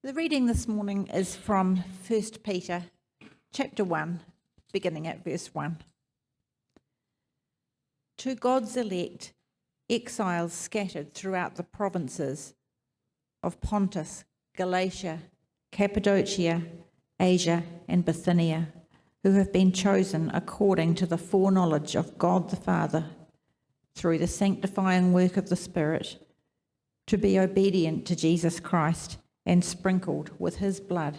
The reading this morning is from 1 Peter chapter 1, beginning at verse 1. To God's elect, exiles scattered throughout the provinces of Pontus, Galatia, Cappadocia, Asia, and Bithynia, who have been chosen according to the foreknowledge of God the Father, through the sanctifying work of the Spirit, to be obedient to Jesus Christ and sprinkled with his blood.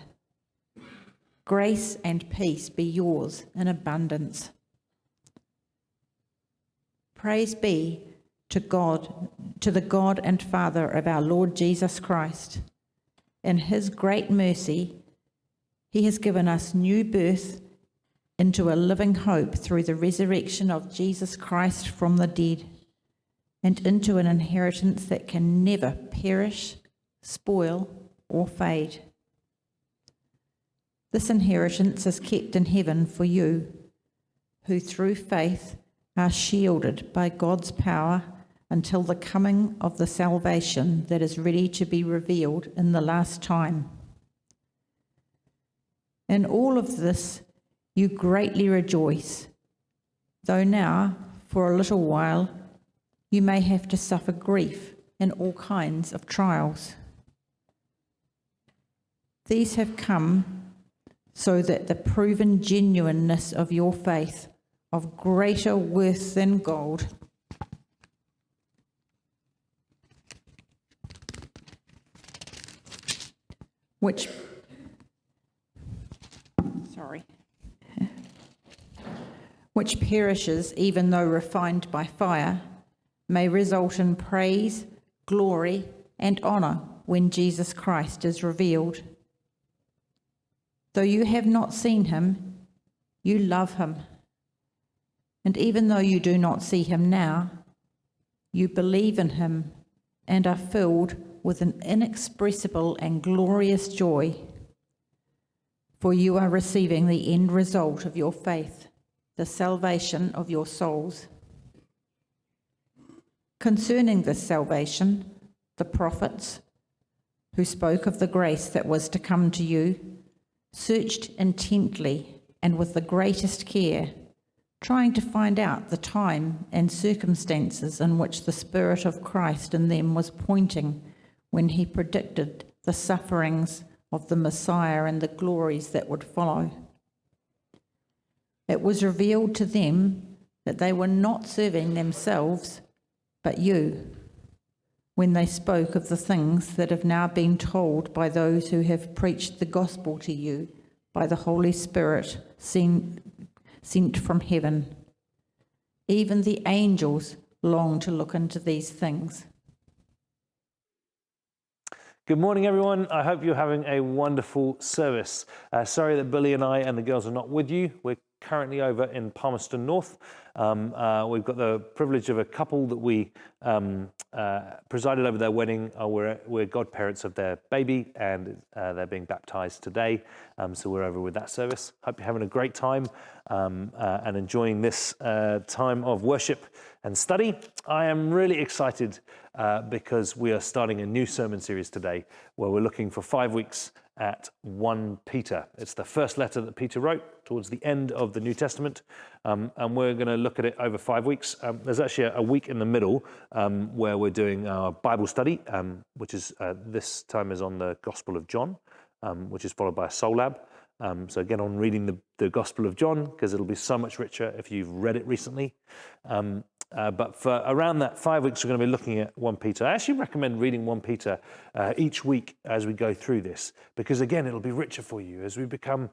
Grace and peace be yours in abundance. Praise be to God, to the God and Father of our Lord Jesus Christ. In his great mercy, he has given us new birth into a living hope through the resurrection of Jesus Christ from the dead, and into an inheritance that can never perish, spoil, or fade. This inheritance is kept in heaven for you, who through faith are shielded by God's power until the coming of the salvation that is ready to be revealed in the last time. In all of this you greatly rejoice, though now, for a little while, you may have to suffer grief in all kinds of trials. These have come so that the proven genuineness of your faith, of greater worth than gold, which perishes even though refined by fire, may result in praise, glory, and honor when Jesus Christ is revealed. Though you have not seen him, you love him. And even though you do not see him now, you believe in him and are filled with an inexpressible and glorious joy, for you are receiving the end result of your faith, the salvation of your souls. Concerning this salvation, the prophets, who spoke of the grace that was to come to you, searched intently and with the greatest care, trying to find out the time and circumstances in which the Spirit of Christ in them was pointing when he predicted the sufferings of the Messiah and the glories that would follow. It was revealed to them that they were not serving themselves, but you, when they spoke of the things that have now been told by those who have preached the gospel to you by the Holy Spirit sent from heaven. Even the angels long to look into these things. Good morning, everyone. I hope you're having a wonderful service. Sorry that Billy and I and the girls are not with you. We're currently over in Palmerston North. We've got the privilege of a couple that we presided over their wedding. We're godparents of their baby, and they're being baptized today. So we're over with that service. Hope you're having a great time and enjoying this time of worship and study. I am really excited because we are starting a new sermon series today where we're looking for 5 weeks at 1 Peter. It's the first letter that Peter wrote towards the end of the New Testament, and we're going to look at it over 5 weeks. There's actually a week in the middle where we're doing our Bible study, which is this time is on the Gospel of John, which is followed by a Soul Lab. So get on reading the Gospel of John, because it'll be so much richer if you've read it recently. But for around that 5 weeks, we're going to be looking at 1 Peter. I actually recommend reading 1 Peter each week as we go through this, because again, it'll be richer for you as we become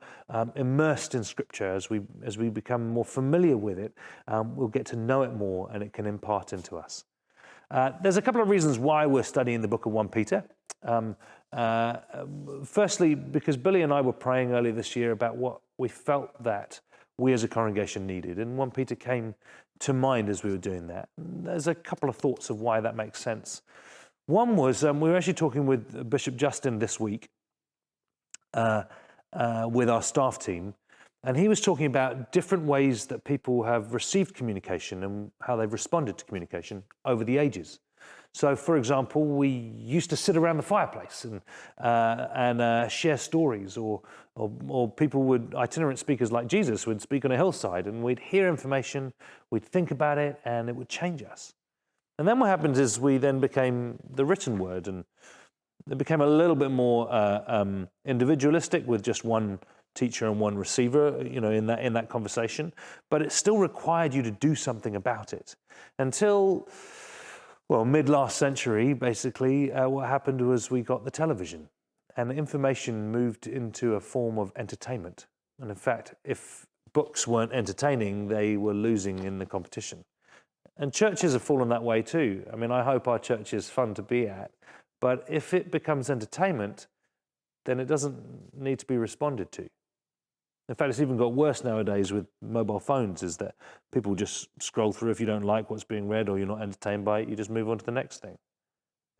immersed in Scripture, as we become more familiar with it. We'll get to know it more, and it can impart into us. There's a couple of reasons why we're studying the book of 1 Peter. Firstly, because Billy and I were praying earlier this year about what we felt that we as a congregation needed, and 1 Peter came to mind as we were doing that. There's a couple of thoughts of why that makes sense. One was we were actually talking with Bishop Justin this week with our staff team, and he was talking about different ways that people have received communication and how they've responded to communication over the ages. So, for example, we used to sit around the fireplace and share stories, or itinerant speakers like Jesus would speak on a hillside, and we'd hear information, we'd think about it, and it would change us. And then what happens is we then became the written word, and it became a little bit more individualistic with just one teacher and one receiver, in that conversation. But it still required you to do something about it until, mid last century. Basically, what happened was we got the television, and the information moved into a form of entertainment. And in fact, if books weren't entertaining, they were losing in the competition. And churches have fallen that way too. I mean, I hope our church is fun to be at, but if it becomes entertainment, then it doesn't need to be responded to. In fact, it's even got worse nowadays with mobile phones, is that people just scroll through. If you don't like what's being read or you're not entertained by it, you just move on to the next thing.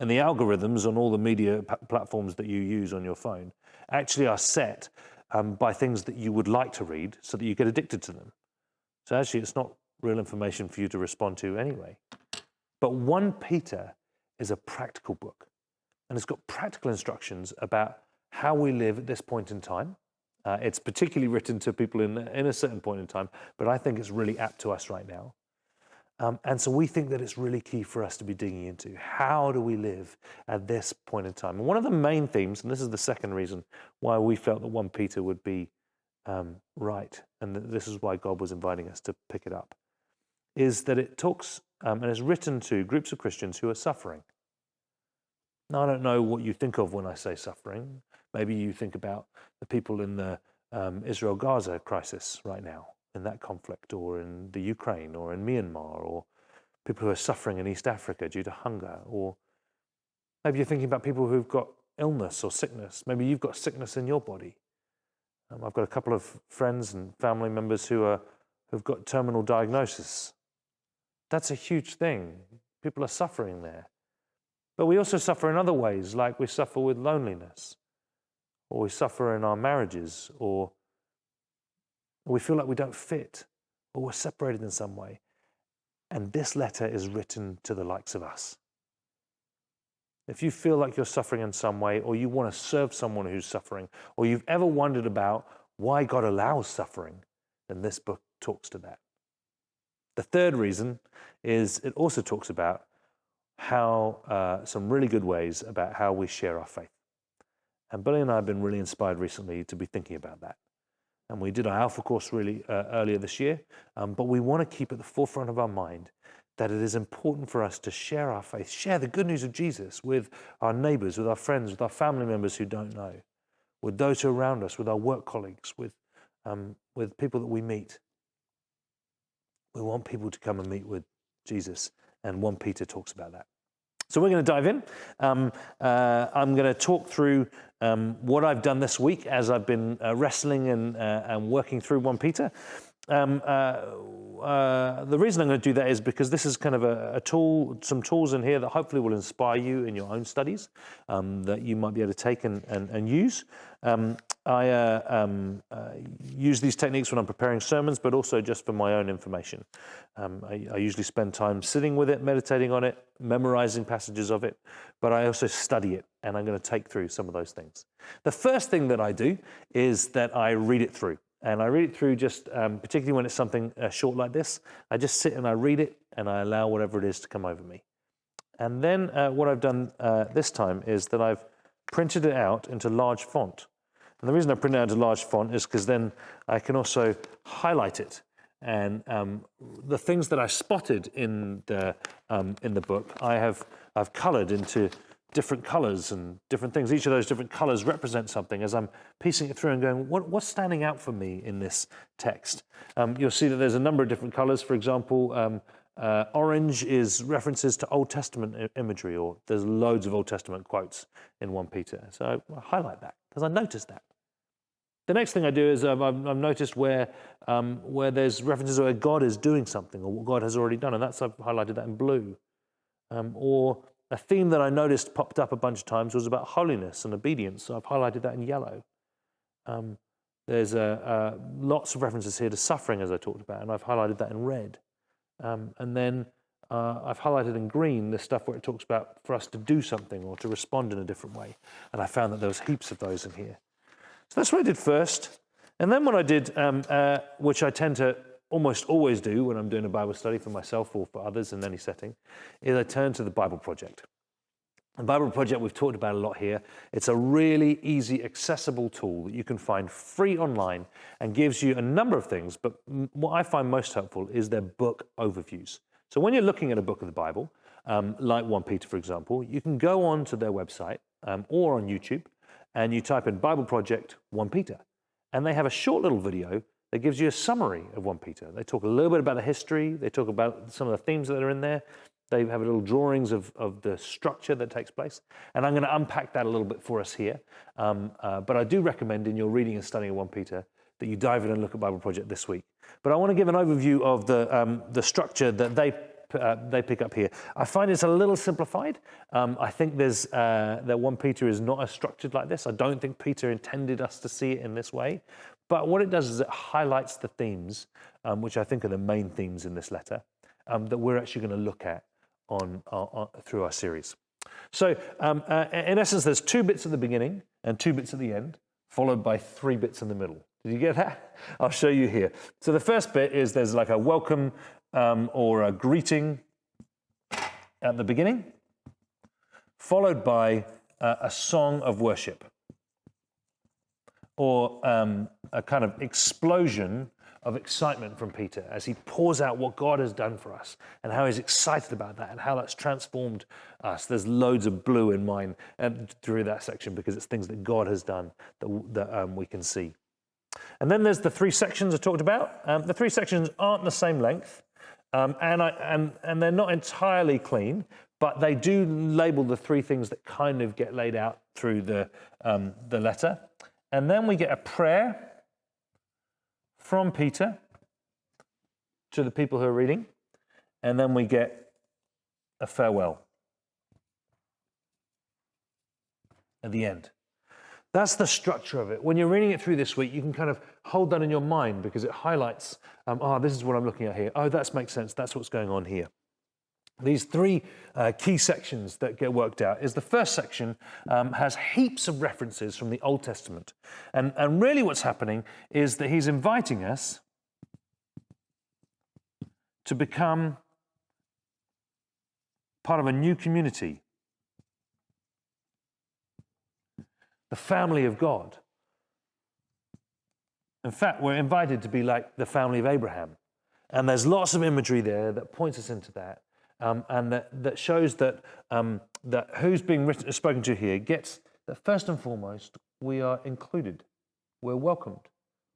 And the algorithms on all the media platforms that you use on your phone actually are set by things that you would like to read so that you get addicted to them. So actually, it's not real information for you to respond to anyway. But 1 Peter is a practical book, and it's got practical instructions about how we live at this point in time. It's particularly written to people in a certain point in time, but I think it's really apt to us right now. And so we think that it's really key for us to be digging into. How do we live at this point in time? And one of the main themes, and this is the second reason why we felt that 1 Peter would be right, and this is why God was inviting us to pick it up, is that it talks and is written to groups of Christians who are suffering. Now, I don't know what you think of when I say suffering. Maybe you think about the people in the Israel-Gaza crisis right now, in that conflict, or in the Ukraine, or in Myanmar, or people who are suffering in East Africa due to hunger, or maybe you're thinking about people who've got illness or sickness. Maybe you've got sickness in your body. I've got a couple of friends and family members who've got terminal diagnosis. That's a huge thing. People are suffering there. But we also suffer in other ways, like we suffer with loneliness, or we suffer in our marriages, or we feel like we don't fit, or we're separated in some way. And this letter is written to the likes of us. If you feel like you're suffering in some way, or you want to serve someone who's suffering, or you've ever wondered about why God allows suffering, then this book talks to that. The third reason is it also talks about how some really good ways about how we share our faith. And Billy and I have been really inspired recently to be thinking about that. And we did our Alpha course really earlier this year, but we want to keep at the forefront of our mind that it is important for us to share our faith, share the good news of Jesus with our neighbors, with our friends, with our family members who don't know, with those who are around us, with our work colleagues, with people that we meet. We want people to come and meet with Jesus, and 1 Peter talks about that. So we're going to dive in. I'm going to talk through what I've done this week as I've been wrestling and working through 1 Peter. The reason I'm going to do that is because this is kind of a tool, some tools in here that hopefully will inspire you in your own studies, that you might be able to take and use. I use these techniques when I'm preparing sermons, but also just for my own information. I usually spend time sitting with it, meditating on it, memorizing passages of it, but I also study it, and I'm going to take through some of those things. The first thing that I do is that I read it through. And I read it through just, particularly when it's something short like this, I just sit and I read it and I allow whatever it is to come over me. And then what I've done this time is that I've printed it out into large font. And the reason I print it out into large font is because then I can also highlight it. And the things that I spotted in the book, I've colored into different colors and different things. Each of those different colors represent something as I'm piecing it through and going, what's standing out for me in this text? You'll see that there's a number of different colors. For example, orange is references to Old Testament imagery, or there's loads of Old Testament quotes in 1 Peter. So I highlight that because I noticed that. The next thing I do is I've noticed where there's references where God is doing something or what God has already done, and I've highlighted that in blue. Or a theme that I noticed popped up a bunch of times was about holiness and obedience, so I've highlighted that in yellow. There's lots of references here to suffering, as I talked about, and I've highlighted that in red. And then I've highlighted in green the stuff where it talks about for us to do something or to respond in a different way. And I found that there was heaps of those in here. So that's what I did first. And then what I did, which I tend to almost always do when I'm doing a Bible study for myself or for others in any setting, is I turn to the Bible Project. The Bible Project we've talked about a lot here. It's a really easy, accessible tool that you can find free online and gives you a number of things. But what I find most helpful is their book overviews. So when you're looking at a book of the Bible, like 1 Peter, for example, you can go on to their website or on YouTube and you type in Bible Project 1 Peter. And they have a short little video that gives you a summary of 1 Peter. They talk a little bit about the history. They talk about some of the themes that are in there. They have little drawings of the structure that takes place. And I'm going to unpack that a little bit for us here. But I do recommend in your reading and studying of 1 Peter that you dive in and look at Bible Project this week. But I want to give an overview of the structure that they pick up here. I find it's a little simplified. I think that 1 Peter is not as structured like this. I don't think Peter intended us to see it in this way. But what it does is it highlights the themes, which I think are the main themes in this letter, that we're actually going to look at on through our series. So in essence, there's 2 bits at the beginning and 2 bits at the end, followed by 3 bits in the middle. Did you get that? I'll show you here. So the first bit is there's like a welcome or a greeting at the beginning, followed by a song of worship, or a kind of explosion of excitement from Peter as he pours out what God has done for us and how he's excited about that and how that's transformed us. There's loads of blue in mine through that section because it's things that God has done that we can see. And then there's the 3 sections I talked about. The 3 sections aren't the same length, and they're not entirely clean, but they do label the 3 things that kind of get laid out through the letter. And then we get a prayer from Peter to the people who are reading, and then we get a farewell at the end. That's the structure of it. When you're reading it through this week, you can kind of hold that in your mind because it highlights, this is what I'm looking at here. Oh, that makes sense. That's what's going on here. These 3 key sections that get worked out is the first section has heaps of references from the Old Testament. And really what's happening is that he's inviting us to become part of a new community, the family of God. In fact, we're invited to be like the family of Abraham. And there's lots of imagery there that points us into that. And that shows that who's being spoken to here gets that first and foremost, we are included, we're welcomed,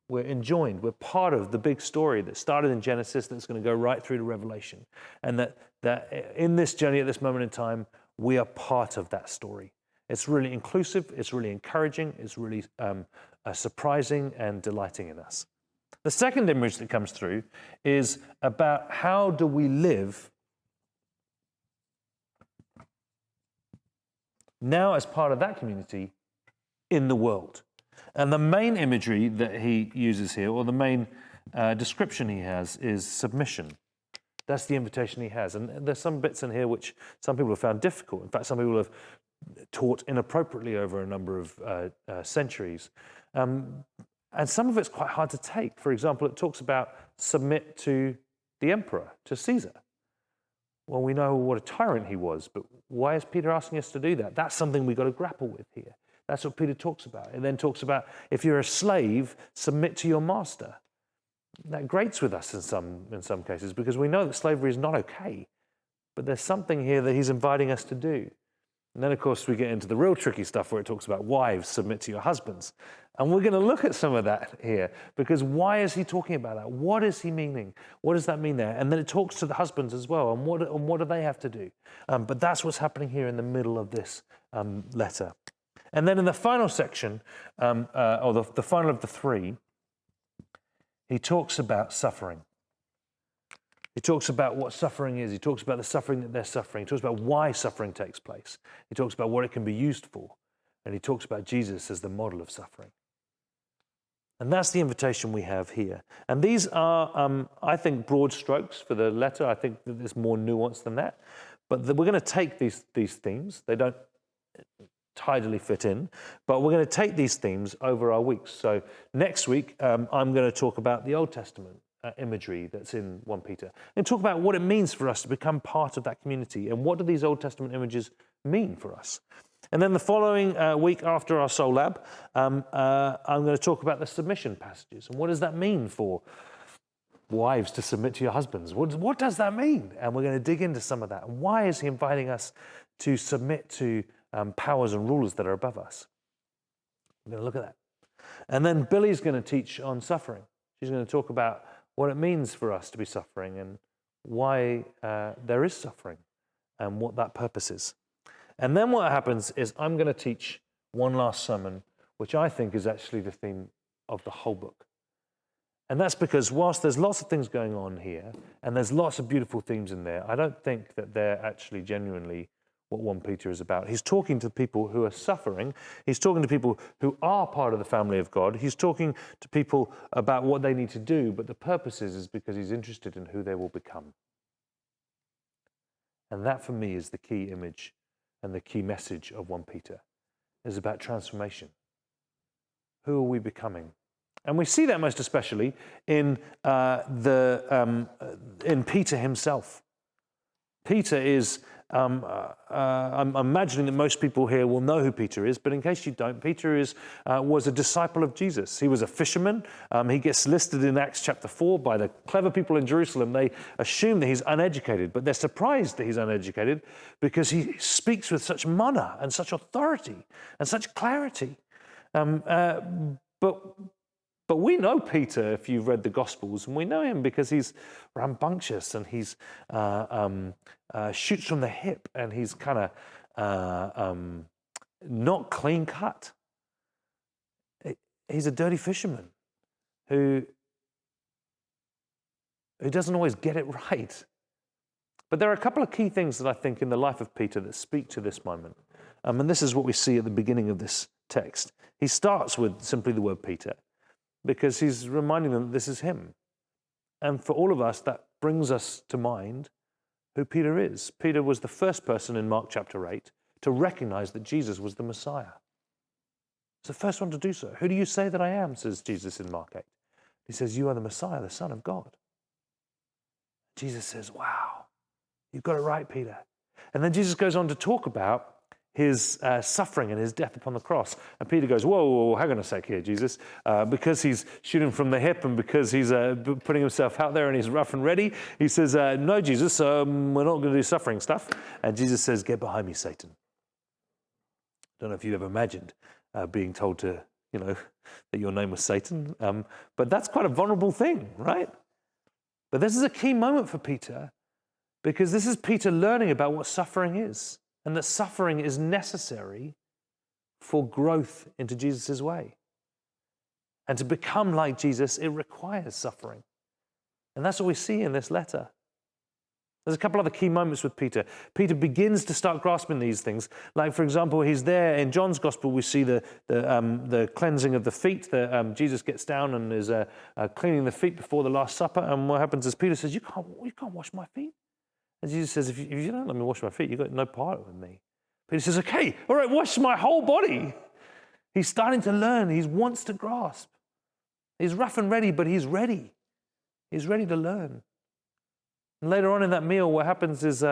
we're enjoined, we're part of the big story that started in Genesis that's going to go right through to Revelation. And that in this journey at this moment in time, we are part of that story. It's really inclusive, it's really encouraging, it's really surprising and delighting in us. The second image that comes through is about how do we live now as part of that community in the world. And the main imagery that he uses here, or the main description he has, is submission. That's the invitation he has. And there's some bits in here which some people have found difficult. In fact, some people have taught inappropriately over a number of centuries. And some of it's quite hard to take. For example, it talks about submit to the emperor, to Caesar. Well, we know what a tyrant he was, but why is Peter asking us to do that? That's something we've got to grapple with here. That's what Peter talks about. It then talks about if you're a slave, submit to your master. That grates with us in some cases because we know that slavery is not okay, but there's something here that he's inviting us to do. And then, of course, we get into the real tricky stuff where it talks about wives, submit to your husbands. And we're going to look at some of that here because why is he talking about that? What is he meaning? What does that mean there? And then it talks to the husbands as well. And what do they have to do? But that's what's happening here in the middle of this letter. And then in the final section, or the final of the 3, he talks about suffering. He talks about what suffering is. He talks about the suffering that they're suffering. He talks about why suffering takes place. He talks about what it can be used for. And he talks about Jesus as the model of suffering. And that's the invitation we have here. And these are, I think, broad strokes for the letter. I think that there's more nuance than that. But we're going to take these themes. They don't tidily fit in, but we're going to take these themes over our weeks. So next week, I'm going to talk about the Old Testament imagery that's in 1 Peter and talk about what it means for us to become part of that community and what do these Old Testament images mean for us. And then the following week after our Soul Lab, I'm going to talk about the submission passages and what does that mean for wives to submit to your husbands. What does that mean? And we're going to dig into some of that. And why is he inviting us to submit to powers and rulers that are above us? We're going to look at that. And then Billy's going to teach on suffering. She's going to talk about what it means for us to be suffering and why there is suffering and what that purpose is. And then what happens is I'm going to teach one last sermon, which I think is actually the theme of the whole book. And that's because whilst there's lots of things going on here, and there's lots of beautiful themes in there, I don't think that they're actually genuinely what 1 Peter is about. He's talking to people who are suffering. He's talking to people who are part of the family of God. He's talking to people about what they need to do, but the purpose is because he's interested in who they will become. And that, for me, is the key image and the key message of 1 Peter, is about transformation. Who are we becoming? And we see that most especially in in Peter himself. Peter is, I'm imagining that most people here will know who Peter is, but in case you don't, Peter was a disciple of Jesus. He was a fisherman. He gets listed in Acts chapter 4 by the clever people in Jerusalem. They assume that he's uneducated, but they're surprised that he's uneducated because he speaks with such mana and such authority and such clarity. But we know Peter if you've read the Gospels, and we know him because he's rambunctious and he's shoots from the hip and he's kind of not clean cut. He's a dirty fisherman who doesn't always get it right. But there are a couple of key things that I think in the life of Peter that speak to this moment. And this is what we see at the beginning of this text. He starts with simply the word Peter, because he's reminding them that this is him. And for all of us, that brings us to mind who Peter is. Peter was the first person in Mark chapter 8 to recognize that Jesus was the Messiah. He's the first one to do so. Who do you say that I am, says Jesus in Mark 8. He says, you are the Messiah, the Son of God. Jesus says, wow, you've got it right, Peter. And then Jesus goes on to talk about his suffering and his death upon the cross. And Peter goes, whoa, hang on a sec here, Jesus. Because he's shooting from the hip and because he's putting himself out there and he's rough and ready, he says, no, Jesus, we're not going to do suffering stuff. And Jesus says, get behind me, Satan. I don't know if you've ever imagined being told to, that your name was Satan. But that's quite a vulnerable thing, right? But this is a key moment for Peter because this is Peter learning about what suffering is. And that suffering is necessary for growth into Jesus' way. And to become like Jesus, it requires suffering. And that's what we see in this letter. There's a couple other key moments with Peter. Peter begins to start grasping these things. Like, for example, he's there in John's Gospel. We see the cleansing of the feet. Jesus gets down and is cleaning the feet before the Last Supper. And what happens is Peter says, you can't wash my feet. And Jesus says, if you don't let me wash my feet, you've got no part with me. Peter says, okay, all right, wash my whole body. He's starting to learn. He wants to grasp. He's rough and ready, but he's ready. He's ready to learn. And later on in that meal, what happens is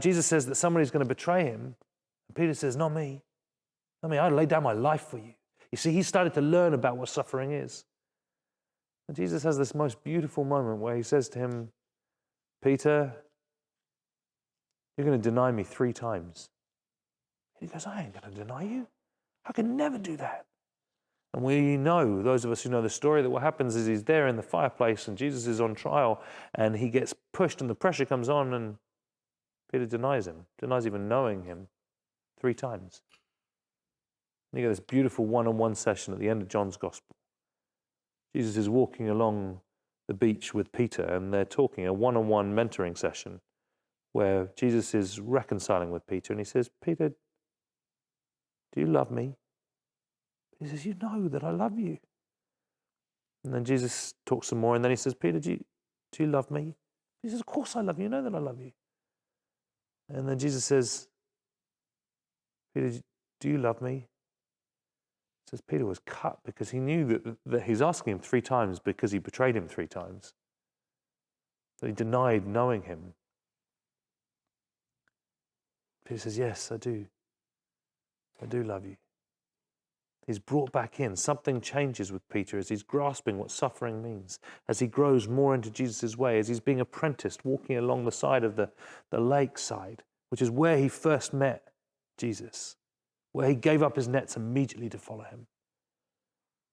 Jesus says that somebody's going to betray him. And Peter says, not me. Not me. I'd lay down my life for you. You see, he started to learn about what suffering is. And Jesus has this most beautiful moment where he says to him, Peter, you're going to deny me 3 times. He goes, I ain't going to deny you. I can never do that. And we know, those of us who know the story, that what happens is he's there in the fireplace and Jesus is on trial and he gets pushed and the pressure comes on and Peter denies even knowing him 3 times. And you get this beautiful one-on-one session at the end of John's Gospel. Jesus is walking along the beach with Peter and they're talking, a one-on-one mentoring session, where Jesus is reconciling with Peter and he says, Peter, do you love me? He says, you know that I love you. And then Jesus talks some more, and then he says, Peter, do you love me? He says, of course I love you. You know that I love you. And then Jesus says, Peter, do you love me? He says Peter was cut because he knew that he's asking him 3 times because he betrayed him 3 times. That he denied knowing him. Peter says, yes, I do. I do love you. He's brought back in. Something changes with Peter as he's grasping what suffering means, as he grows more into Jesus' way, as he's being apprenticed, walking along the side of the lakeside, which is where he first met Jesus, where he gave up his nets immediately to follow him.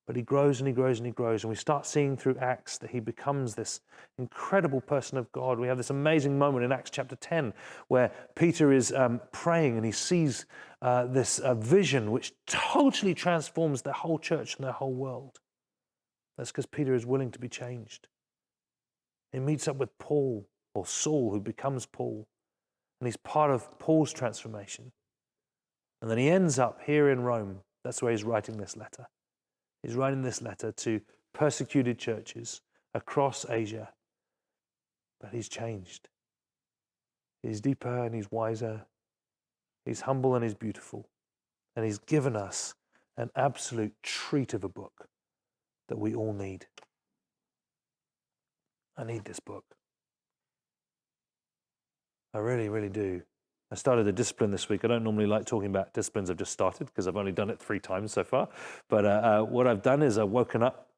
But he grows and he grows and he grows, and we start seeing through Acts that he becomes this incredible person of God. We have this amazing moment in Acts chapter 10 where Peter is praying and he sees this vision which totally transforms their whole church and their whole world. That's because Peter is willing to be changed. He meets up with Paul, or Saul, who becomes Paul, and he's part of Paul's transformation. And then he ends up here in Rome. That's where he's writing this letter. He's writing this letter to persecuted churches across Asia. But he's changed. He's deeper and he's wiser. He's humble and he's beautiful. And he's given us an absolute treat of a book that we all need. I need this book. I really, really do. I started a discipline this week. I don't normally like talking about disciplines I've just started because I've only done it 3 times so far. But what I've done is I've woken up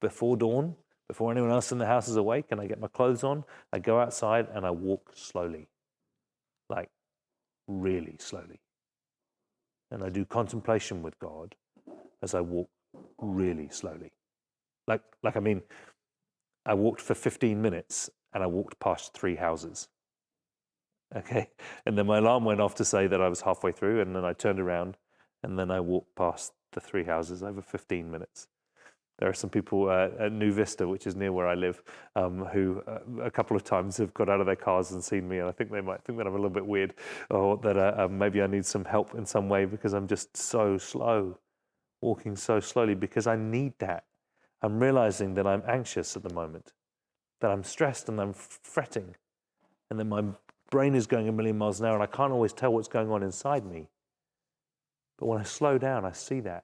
before dawn, before anyone else in the house is awake, and I get my clothes on. I go outside and I walk slowly, like really slowly. And I do contemplation with God as I walk really slowly. I mean, I walked for 15 minutes and I walked past 3 houses. Okay, and then my alarm went off to say that I was halfway through, and then I turned around, and then I walked past the 3 houses over 15 minutes. There are some people at New Vista, which is near where I live, who a couple of times have got out of their cars and seen me, and I think they might think that I'm a little bit weird, or that maybe I need some help in some way because I'm just so slow, walking so slowly, because I need that. I'm realizing that I'm anxious at the moment, that I'm stressed and I'm fretting, and that my brain is going a million miles an hour and I can't always tell what's going on inside me. But when I slow down, I see that.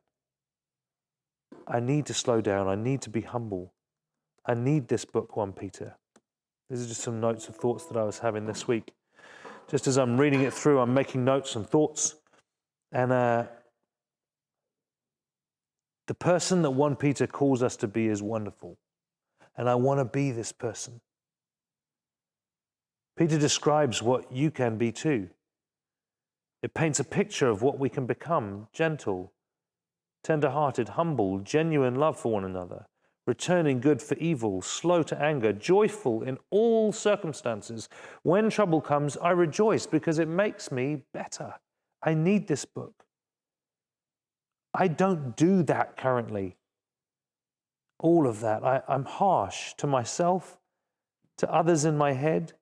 I need to slow down. I need to be humble. I need this book, 1 Peter. These are just some notes of thoughts that I was having this week. Just as I'm reading it through, I'm making notes and thoughts. And the person that 1 Peter calls us to be is wonderful. And I want to be this person. Peter describes what you can be too. It paints a picture of what we can become: gentle, tender-hearted, humble, genuine love for one another, returning good for evil, slow to anger, joyful in all circumstances. When trouble comes, I rejoice because it makes me better. I need this book. I don't do that currently. All of that. I'm harsh to myself, to others in my head,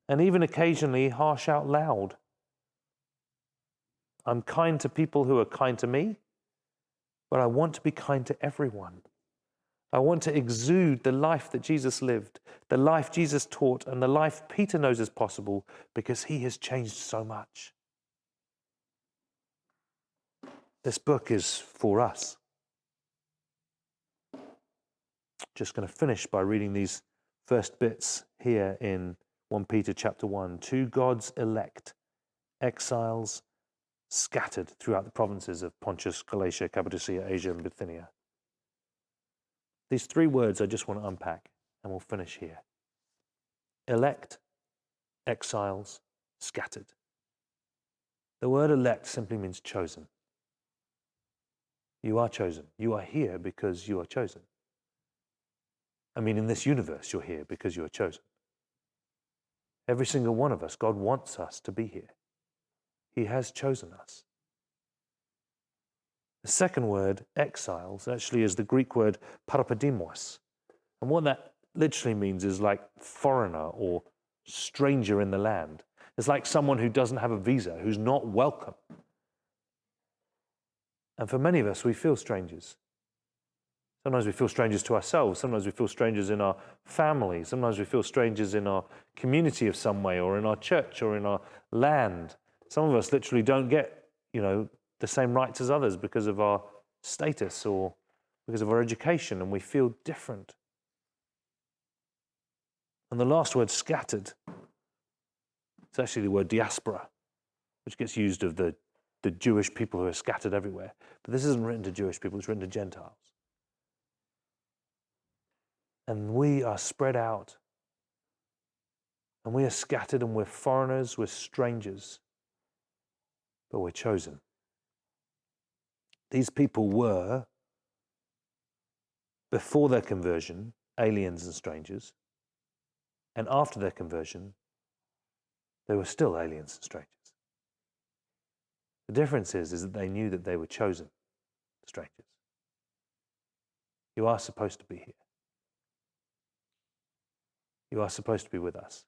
and even occasionally harsh out loud. I'm kind to people who are kind to me, but I want to be kind to everyone. I want to exude the life that Jesus lived, the life Jesus taught, and the life Peter knows is possible because he has changed so much. This book is for us. Just going to finish by reading these first bits here in 1 Peter chapter 1. To God's elect, exiles scattered throughout the provinces of Pontus, Galatia, Cappadocia, Asia, and Bithynia. These 3 words I just want to unpack, and we'll finish here. Elect, exiles, scattered. The word elect simply means chosen. You are chosen. You are here because you are chosen. I mean, in this universe, you're here because you are chosen. Every single one of us, God wants us to be here. He has chosen us. The second word, exiles, actually is the Greek word paropodimos. And what that literally means is like foreigner or stranger in the land. It's like someone who doesn't have a visa, who's not welcome. And for many of us, we feel strangers. Sometimes we feel strangers to ourselves. Sometimes we feel strangers in our family. Sometimes we feel strangers in our community of some way, or in our church, or in our land. Some of us literally don't get, the same rights as others because of our status or because of our education, and we feel different. And the last word, scattered, it's actually the word diaspora, which gets used of the Jewish people who are scattered everywhere. But this isn't written to Jewish people, it's written to Gentiles. And we are spread out. And we are scattered, and we're foreigners, we're strangers. But we're chosen. These people were, before their conversion, aliens and strangers. And after their conversion, they were still aliens and strangers. The difference is that they knew that they were chosen strangers. You are supposed to be here. You are supposed to be with us.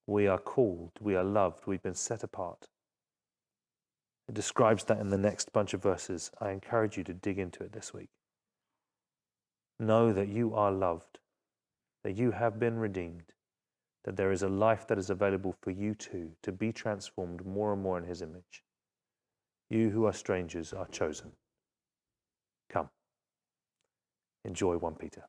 We are called, we are loved, we've been set apart. It describes that in the next bunch of verses. I encourage you to dig into it this week. Know that you are loved, that you have been redeemed, that there is a life that is available for you too, to be transformed more and more in his image. You who are strangers are chosen. Come, enjoy 1 Peter.